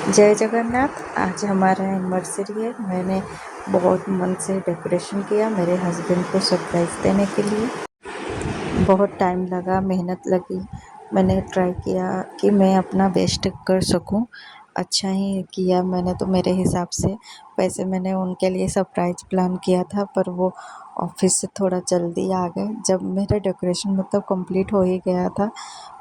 जय जगन्नाथ। आज हमारा एनिवर्सरी है। मैंने बहुत मन से डेकोरेशन किया मेरे हस्बैंड को सरप्राइज़ देने के लिए। बहुत टाइम लगा, मेहनत लगी। मैंने ट्राई किया कि मैं अपना बेस्ट कर सकूं। अच्छा ही किया मैंने तो मेरे हिसाब से। वैसे मैंने उनके लिए सरप्राइज़ प्लान किया था, पर वो ऑफिस से थोड़ा जल्दी आ गए। जब मेरा डेकोरेशन मतलब कंप्लीट हो ही गया था,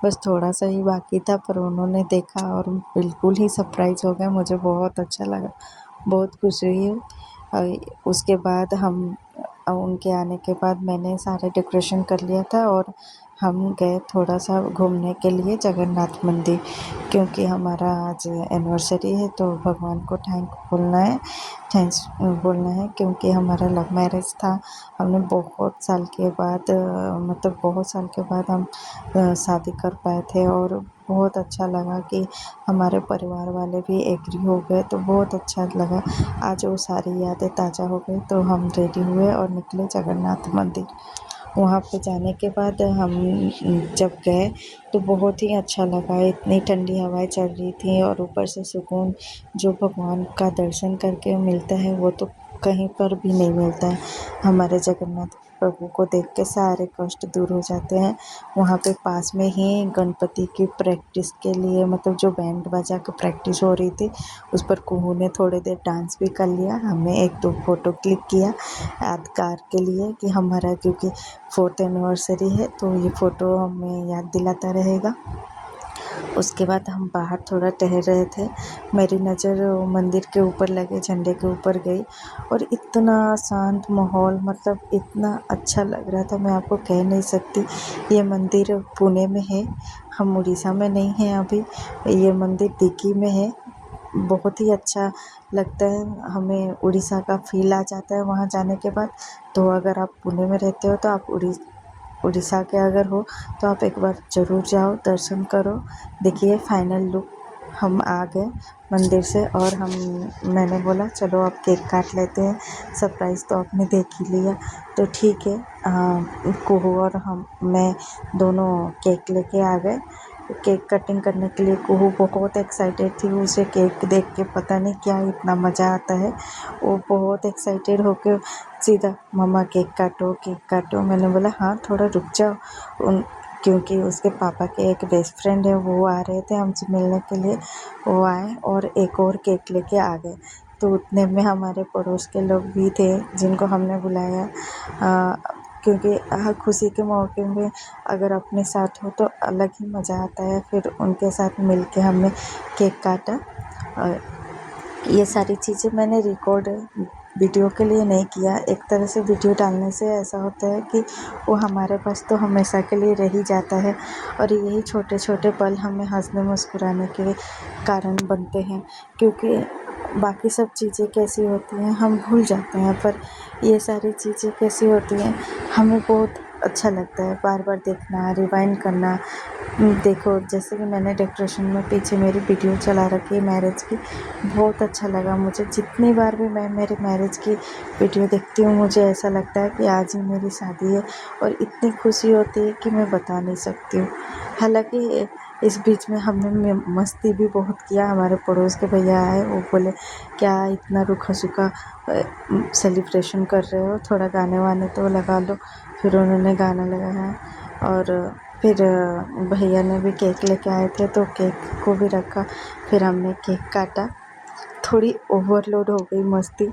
बस थोड़ा सा ही बाकी था, पर उन्होंने देखा और बिल्कुल ही सरप्राइज़ हो गए। मुझे बहुत अच्छा लगा, बहुत खुशी हुई। उसके बाद उनके आने के बाद मैंने सारे डेकोरेशन कर लिया था और हम गए थोड़ा सा घूमने के लिए जगन्नाथ मंदिर, क्योंकि हमारा आज एनिवर्सरी है तो भगवान को थैंक्स बोलना है, क्योंकि हमारा लव मैरिज था। हमने बहुत साल के बाद मतलब बहुत साल के बाद हम शादी कर पाए थे, और बहुत अच्छा लगा कि हमारे परिवार वाले भी एग्री हो गए, तो बहुत अच्छा लगा। आज वो सारी यादें ताज़ा हो गई, तो हम रेडी हुए और निकले जगन्नाथ मंदिर। वहाँ पे जाने के बाद हम जब गए तो बहुत ही अच्छा लगा। इतनी ठंडी हवाएं चल रही थी और ऊपर से सुकून जो भगवान का दर्शन करके मिलता है वो तो कहीं पर भी नहीं मिलता है। हमारे जगन्नाथ प्रभु को देख के सारे कष्ट दूर हो जाते हैं। वहाँ पे पास में ही गणपति की प्रैक्टिस के लिए मतलब जो बैंड बाजा की प्रैक्टिस हो रही थी, उस पर कुहू ने थोड़ी देर डांस भी कर लिया। हमने एक दो फ़ोटो क्लिक किया यादगार के लिए कि हमारा, क्योंकि 4th एनिवर्सरी है तो ये फ़ोटो हमें याद दिलाता रहेगा। उसके बाद हम बाहर थोड़ा टहल रहे थे। मेरी नज़र मंदिर के ऊपर लगे झंडे के ऊपर गई और इतना शांत माहौल, मतलब इतना अच्छा लग रहा था, मैं आपको कह नहीं सकती। ये मंदिर पुणे में है, हम उड़ीसा में नहीं हैं अभी। ये मंदिर दिल्ली में है। बहुत ही अच्छा लगता है, हमें उड़ीसा का फ़ील आ जाता है वहाँ जाने के बाद। तो अगर आप पुणे में रहते हो तो आप उड़ीसा के अगर हो तो आप एक बार ज़रूर जाओ, दर्शन करो। देखिए फाइनल लुक, हम आ गए मंदिर से और मैंने बोला चलो अब केक काट लेते हैं। सरप्राइज़ तो आपने देख ही लिया, तो ठीक है। कुहू और मैं दोनों केक लेके आ गए केक कटिंग करने के लिए। कुहू बहुत एक्साइटेड थी, उसे केक देख के पता नहीं क्या इतना मज़ा आता है। वो बहुत एक्साइटेड होके सीधा मम्मा केक काटो। मैंने बोला हाँ थोड़ा रुक जाओ। क्योंकि उसके पापा के एक बेस्ट फ्रेंड है, वो आ रहे थे हमसे मिलने के लिए। वो आए और एक और केक लेके आ गए, तो उतने में हमारे पड़ोस के लोग भी थे जिनको हमने बुलाया। क्योंकि खुशी के मौके में अगर अपने साथ हो तो अलग ही मज़ा आता है। फिर उनके साथ मिल के हमने केक काटा। और ये सारी चीज़ें मैंने रिकॉर्ड वीडियो के लिए नहीं किया। एक तरह से वीडियो डालने से ऐसा होता है कि वो हमारे पास तो हमेशा के लिए रह ही जाता है, और यही छोटे छोटे पल हमें हंसने मुस्कुराने के कारण बनते हैं। क्योंकि बाकी सब चीज़ें कैसी होती हैं हम भूल जाते हैं, पर ये सारी चीज़ें कैसी होती हैं हमें बहुत अच्छा लगता है बार बार देखना, रिवाइंड करना। देखो जैसे कि मैंने डेकोरेशन में पीछे मेरी वीडियो चला रखी है मैरिज की, बहुत अच्छा लगा मुझे। जितनी बार भी मैं मेरे मैरिज की वीडियो देखती हूँ मुझे ऐसा लगता है कि आज ही मेरी शादी है, और इतनी खुशी होती है कि मैं बता नहीं सकती हूँ। हालांकि इस बीच में हमने मस्ती भी बहुत किया। हमारे पड़ोस के भैया आए, वो बोले क्या इतना रूखा सूखा सेलिब्रेशन कर रहे हो, थोड़ा गाने वाने तो लगा लो। फिर उन्होंने गाना लगाया, और फिर भैया ने भी केक लेके आए थे तो केक को भी रखा। फिर हमने केक काटा। थोड़ी ओवरलोड हो गई मस्ती।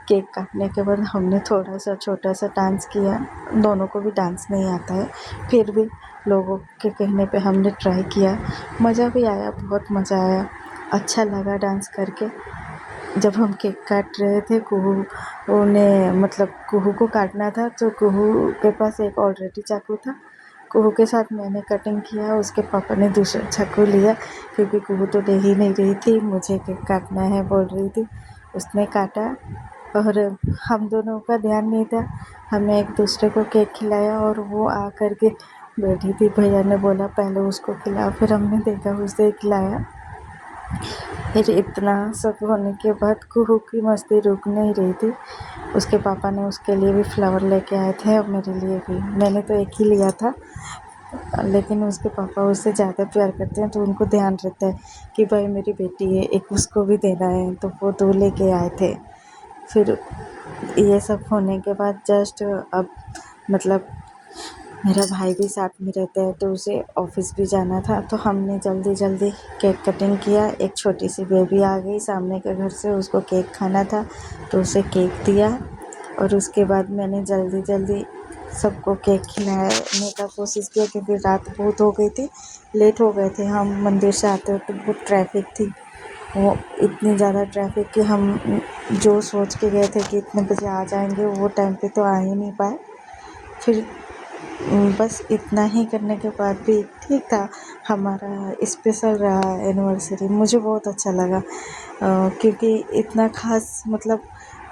केक काटने के बाद हमने थोड़ा सा छोटा सा डांस किया। दोनों को भी डांस नहीं आता है, फिर भी लोगों के कहने पे हमने ट्राई किया। मज़ा भी आया, बहुत मज़ा आया, अच्छा लगा डांस करके। जब हम केक काट रहे थे, कुहू ने मतलब कुहू को काटना था, तो कुहू के पास एक ऑलरेडी चाकू था। कुहू के साथ मैंने कटिंग किया, उसके पापा ने दूसरा चाकू लिया, क्योंकि कुहू तो ले ही नहीं रही थी, मुझे केक काटना है बोल रही थी। उसने काटा और हम दोनों का ध्यान नहीं था, हमने एक दूसरे को केक खिलाया और वो आ कर के बैठी थी। भैया ने बोला पहले उसको खिलाओ, फिर हमने देखा उसे खिलाया। फिर इतना सब होने के बाद कुहू की मस्ती रुक नहीं रही थी। उसके पापा ने उसके लिए भी फ्लावर लेके आए थे और मेरे लिए भी। मैंने तो एक ही लिया था, लेकिन उसके पापा उससे ज़्यादा प्यार करते हैं, तो उनको ध्यान रहता है कि भाई मेरी बेटी है, एक उसको भी देना है, तो वो 2 लेके आए थे। फिर ये सब होने के बाद जस्ट अब मतलब मेरा भाई भी साथ में रहता है, तो उसे ऑफिस भी जाना था, तो हमने जल्दी जल्दी केक कटिंग किया। एक छोटी सी बेबी आ गई सामने के घर से, उसको केक खाना था, तो उसे केक दिया। और उसके बाद मैंने जल्दी जल्दी सबको केक खिलाने का कोशिश किया, क्योंकि रात बहुत हो गई थी, लेट हो गए थे। हम मंदिर से आते वक्त बहुत ट्रैफिक थी, वो इतनी ज़्यादा ट्रैफिक कि हम जो सोच के गए थे कि इतने बजे आ जाएंगे, वो टाइम पे तो आ ही नहीं पाए। फिर बस इतना ही करने के बाद भी ठीक था। हमारा स्पेशल रहा एनिवर्सरी, मुझे बहुत अच्छा लगा, क्योंकि इतना ख़ास मतलब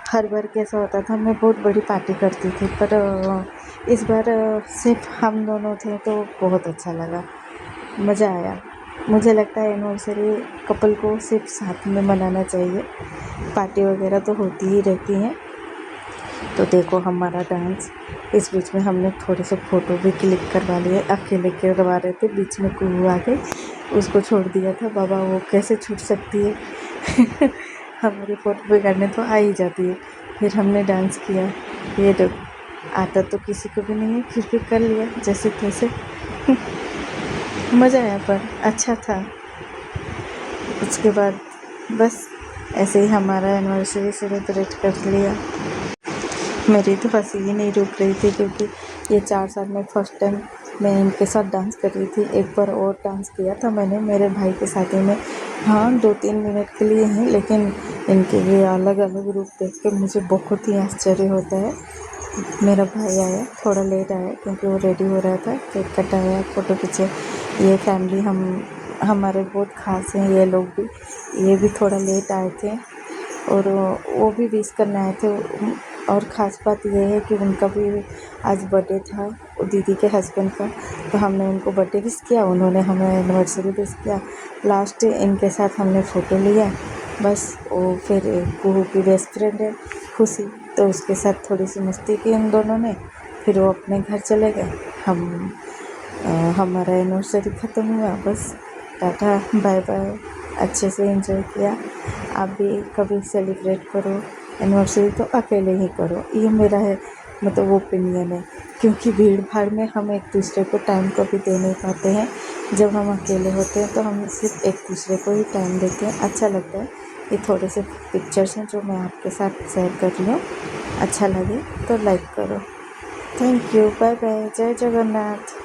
हर बार कैसा होता था, मैं बहुत बड़ी पार्टी करती थी, पर इस बार सिर्फ हम दोनों थे, तो बहुत अच्छा लगा, मज़ा आया। मुझे लगता है एनिवर्सरी कपल को सिर्फ साथ में मनाना चाहिए, पार्टी वगैरह तो होती ही रहती हैं। तो देखो हमारा डांस, इस बीच में हमने थोड़े से फ़ोटो भी क्लिक करवा लिए, अकेले करवा रहे थे, बीच में कुहू आ गई, उसको छोड़ दिया था। बाबा वो कैसे छूट सकती है हमारी फ़ोटो बिगाड़ने तो आ ही जाती है। फिर हमने डांस किया, ये आता तो किसी को भी नहीं है, फिर भी कर लिया जैसे तैसे मज़ा आया, पर अच्छा था। उसके बाद बस ऐसे ही हमारा एनिवर्सरी सेलिब्रेट कर लिया। मेरी तो हंसी ही नहीं रुक रही थी, क्योंकि ये 4 साल में फर्स्ट टाइम मैं इनके साथ डांस कर रही थी। एक बार और डांस किया था मैंने मेरे भाई के साथ में, हाँ 2-3 मिनट के लिए ही, लेकिन इनके ये अलग अलग रूप देख के मुझे बहुत ही आश्चर्य होता है। मेरा भाई आया, थोड़ा लेट आया, क्योंकि वो रेडी हो रहा था, केक कटाया, फ़ोटो खींचे। ये फैमिली हमारे बहुत ख़ास हैं, ये लोग भी, ये भी थोड़ा लेट आए थे, और वो भी विश करने आए थे। और ख़ास बात ये है कि उनका भी आज बर्थडे था, दीदी के हस्बैंड का, तो हमने उनको बर्थडे विश किया, उन्होंने हमें एनिवर्सरी विश किया। लास्ट इनके साथ हमने फ़ोटो लिया, बस। वो फिर कुहू की बेस्ट फ्रेंड है खुशी, तो उसके साथ थोड़ी सी मस्ती की हम दोनों ने, फिर वो अपने घर चले गए। हमारा एनिवर्सरी ख़त्म हुआ, बस टाटा बाय बाय। अच्छे से एंजॉय किया। आप भी कभी सेलिब्रेट करो एनिवर्सरी, तो अकेले ही करो, ये मेरा है मतलब ओपिनियन है, क्योंकि भीड़ भाड़ में हम एक दूसरे को टाइम कभी दे नहीं पाते हैं। जब हम अकेले होते हैं तो हम सिर्फ एक दूसरे को ही टाइम देते हैं, अच्छा लगता है। ये थोड़े से पिक्चर्स हैं जो मैं आपके साथ शेयर कर रही हूँ, अच्छा लगे तो लाइक करो। थैंक यू, बाय बाय, जय जगन्नाथ।